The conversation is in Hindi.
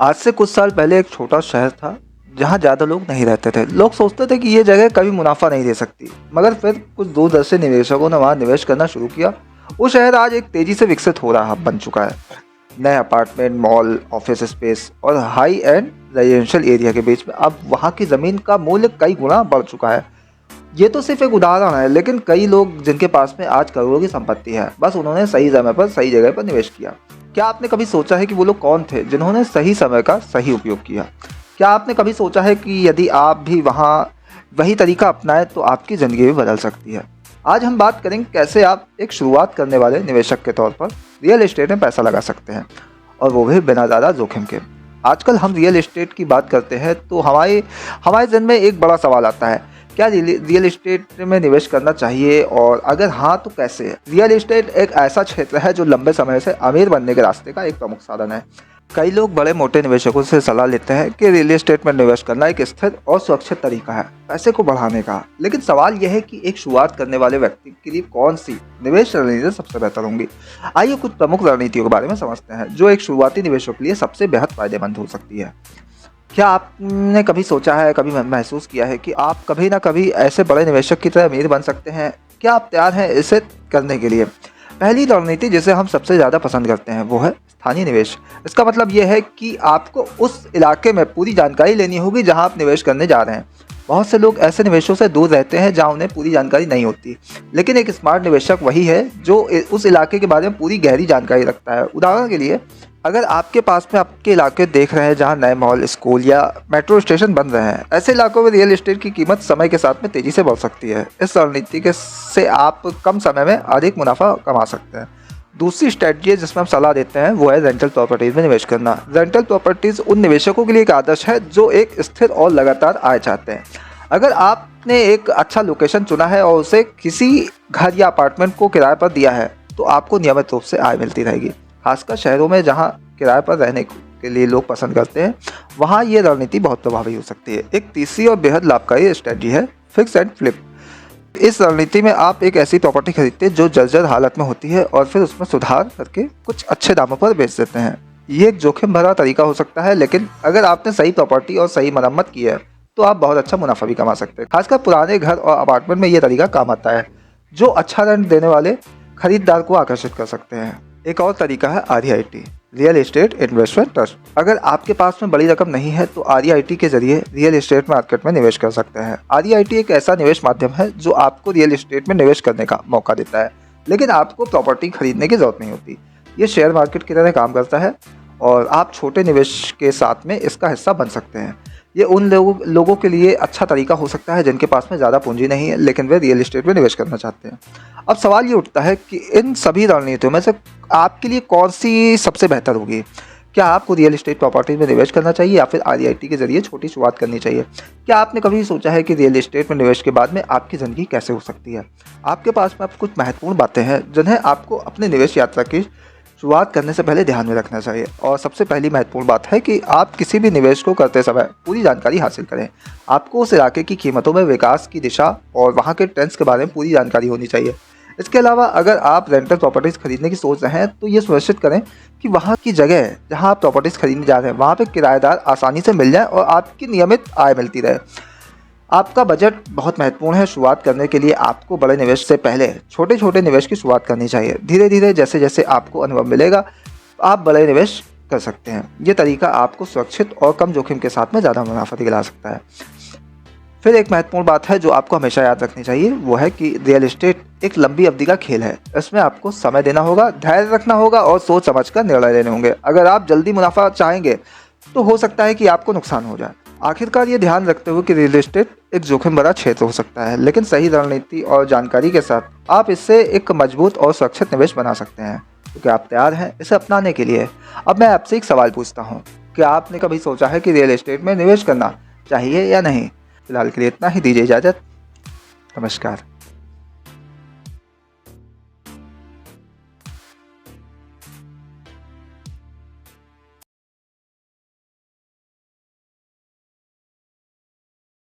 आज से कुछ साल पहले एक छोटा शहर था जहाँ ज़्यादा लोग नहीं रहते थे। लोग सोचते थे कि ये जगह कभी मुनाफा नहीं दे सकती, मगर फिर कुछ दूरदर्शी निवेशकों ने वहाँ निवेश करना शुरू किया। वो शहर आज एक तेजी से विकसित हो रहा बन चुका है। नए अपार्टमेंट, मॉल, ऑफिस स्पेस और हाई एंड रेजिडेंशियल एरिया के बीच में अब वहाँ की ज़मीन का मूल्य कई गुना बढ़ चुका है। ये तो सिर्फ एक उदाहरण है, लेकिन कई लोग जिनके पास में आज करोड़ों की संपत्ति है, बस उन्होंने सही समय पर सही जगह पर निवेश किया। क्या आपने कभी सोचा है कि वो लोग कौन थे जिन्होंने सही समय का सही उपयोग किया? क्या आपने कभी सोचा है कि यदि आप भी वहाँ वही तरीका अपनाएं तो आपकी ज़िंदगी भी बदल सकती है? आज हम बात करेंगे कैसे आप एक शुरुआत करने वाले निवेशक के तौर पर रियल एस्टेट में पैसा लगा सकते हैं, और वो भी बिना ज़्यादा जोखिम के। आजकल हम रियल एस्टेट की बात करते हैं तो हमारे हमारे जहन में एक बड़ा सवाल आता है, क्या रियल एस्टेट में निवेश करना चाहिए, और अगर हाँ तो कैसे? रियल एस्टेट एक ऐसा क्षेत्र है जो लंबे समय से अमीर बनने के रास्ते का एक प्रमुख साधन है। कई लोग बड़े मोटे निवेशकों से सलाह लेते हैं कि रियल एस्टेट में निवेश करना एक स्थिर और सुरक्षित तरीका है पैसे को बढ़ाने का, लेकिन सवाल यह है कि एक शुरुआत करने वाले व्यक्ति के लिए कौन सी निवेश रणनीति सबसे बेहतर होंगी। आइए कुछ प्रमुख रणनीतियों के बारे में समझते हैं जो एक शुरुआती निवेशक के लिए सबसे बेहद फायदेमंद हो सकती है। क्या आपने कभी सोचा है, कभी महसूस किया है कि आप कभी ना कभी ऐसे बड़े निवेशक की तरह अमीर बन सकते हैं? क्या आप तैयार हैं इसे करने के लिए? पहली रणनीति जिसे हम सबसे ज़्यादा पसंद करते हैं वो है स्थानीय निवेश। इसका मतलब ये है कि आपको उस इलाके में पूरी जानकारी लेनी होगी जहां आप निवेश करने जा रहे हैं। बहुत से लोग ऐसे निवेशों से दूर रहते हैं जहां उन्हें पूरी जानकारी नहीं होती, लेकिन एक स्मार्ट निवेशक वही है जो उस इलाके के बारे में पूरी गहरी जानकारी रखता है। उदाहरण के लिए, अगर आपके पास में आपके इलाके देख रहे हैं जहां नए मॉल, स्कूल या मेट्रो स्टेशन बन रहे हैं, ऐसे इलाकों में रियल एस्टेट की कीमत समय के साथ में तेजी से बढ़ सकती है। इस रणनीति के से आप कम समय में अधिक मुनाफा कमा सकते हैं। दूसरी स्ट्रेटजी जिसमें हम सलाह देते हैं वो है रेंटल प्रॉपर्टीज़ में निवेश करना। रेंटल प्रॉपर्टीज़ उन निवेशकों के लिए एक आदर्श है जो एक स्थिर और लगातार आय चाहते हैं। अगर आपने एक अच्छा लोकेशन चुना है और उसे किसी घर या अपार्टमेंट को किराए पर दिया है तो आपको नियमित रूप से आय मिलती रहेगी। खासकर शहरों में जहां किराए पर रहने के लिए लोग पसंद करते हैं, वहां ये रणनीति बहुत प्रभावी हो सकती है। एक तीसरी और बेहद लाभकारी स्ट्रेटजी है फिक्स एंड फ्लिप। इस रणनीति में आप एक ऐसी प्रॉपर्टी खरीदते हैं जो जर्जर हालत में होती है और फिर उसमें सुधार करके कुछ अच्छे दामों पर बेच देते हैं। ये एक जोखिम भरा तरीका हो सकता है, लेकिन अगर आपने सही प्रॉपर्टी और सही मरम्मत की है तो आप बहुत अच्छा मुनाफा भी कमा सकते हैं। खासकर पुराने घर और अपार्टमेंट में ये तरीका काम आता है, जो अच्छा रेंट देने वाले खरीदार को आकर्षित कर सकते हैं। एक और तरीका है REIT, real estate investment trust. अगर आपके पास में बड़ी रकम नहीं है तो REIT के जरिए रियल एस्टेट मार्केट में निवेश कर सकते हैं। REIT एक ऐसा निवेश माध्यम है जो आपको रियल एस्टेट में निवेश करने का मौका देता है, लेकिन आपको प्रॉपर्टी खरीदने की जरूरत नहीं होती। ये शेयर मार्केट की तरह काम करता है और आप छोटे निवेश के साथ में इसका हिस्सा बन सकते हैं। ये उन लोगों के लिए अच्छा तरीका हो सकता है जिनके पास में ज़्यादा पूंजी नहीं है लेकिन वे रियल एस्टेट में निवेश करना चाहते हैं। अब सवाल ये उठता है कि इन सभी रणनीतियों में से आपके लिए कौन सी सबसे बेहतर होगी? क्या आपको रियल एस्टेट प्रॉपर्टी में निवेश करना चाहिए या फिर REIT के जरिए छोटी शुरुआत करनी चाहिए? क्या आपने कभी सोचा है कि रियल एस्टेट में निवेश के बाद में आपकी ज़िंदगी कैसे हो सकती है? आपके पास में अब कुछ महत्वपूर्ण बातें हैं जिन्हें आपको अपने निवेश यात्रा की शुरुआत करने से पहले ध्यान में रखना चाहिए। और सबसे पहली महत्वपूर्ण बात है कि आप किसी भी निवेश को करते समय पूरी जानकारी हासिल करें। आपको उस इलाके की कीमतों में विकास की दिशा और वहाँ के ट्रेंड्स के बारे में पूरी जानकारी होनी चाहिए। इसके अलावा अगर आप रेंटल प्रॉपर्टीज़ खरीदने की सोच रहे हैं तो ये सुनिश्चित करें कि वहाँ की जगह जहाँ आप प्रॉपर्टीज़ खरीदने जा रहे हैं वहाँ पर किराएदार आसानी से मिल जाए और आपकी नियमित आय मिलती रहे। आपका बजट बहुत महत्वपूर्ण है। शुरुआत करने के लिए आपको बड़े निवेश से पहले छोटे छोटे निवेश की शुरुआत करनी चाहिए। धीरे धीरे जैसे जैसे आपको अनुभव मिलेगा आप बड़े निवेश कर सकते हैं। ये तरीका आपको सुरक्षित और कम जोखिम के साथ में ज़्यादा मुनाफा दिला सकता है। फिर एक महत्वपूर्ण बात है जो आपको हमेशा याद रखनी चाहिए, वो है कि रियल एस्टेट एक लंबी अवधि का खेल है। इसमें आपको समय देना होगा, धैर्य रखना होगा और सोच समझ कर निर्णय लेने होंगे। अगर आप जल्दी मुनाफा चाहेंगे तो हो सकता है कि आपको नुकसान हो जाए। आखिरकार ये ध्यान रखते हुए कि रियल एस्टेट एक जोखिम भरा क्षेत्र हो सकता है, लेकिन सही रणनीति और जानकारी के साथ आप इससे एक मजबूत और सुरक्षित निवेश बना सकते हैं। तो क्या आप तैयार हैं इसे अपनाने के लिए? अब मैं आपसे एक सवाल पूछता हूँ, क्या आपने कभी सोचा है कि रियल एस्टेट में निवेश करना चाहिए या नहीं? फिलहाल के लिए इतना ही, दीजिए इजाज़त। नमस्कार।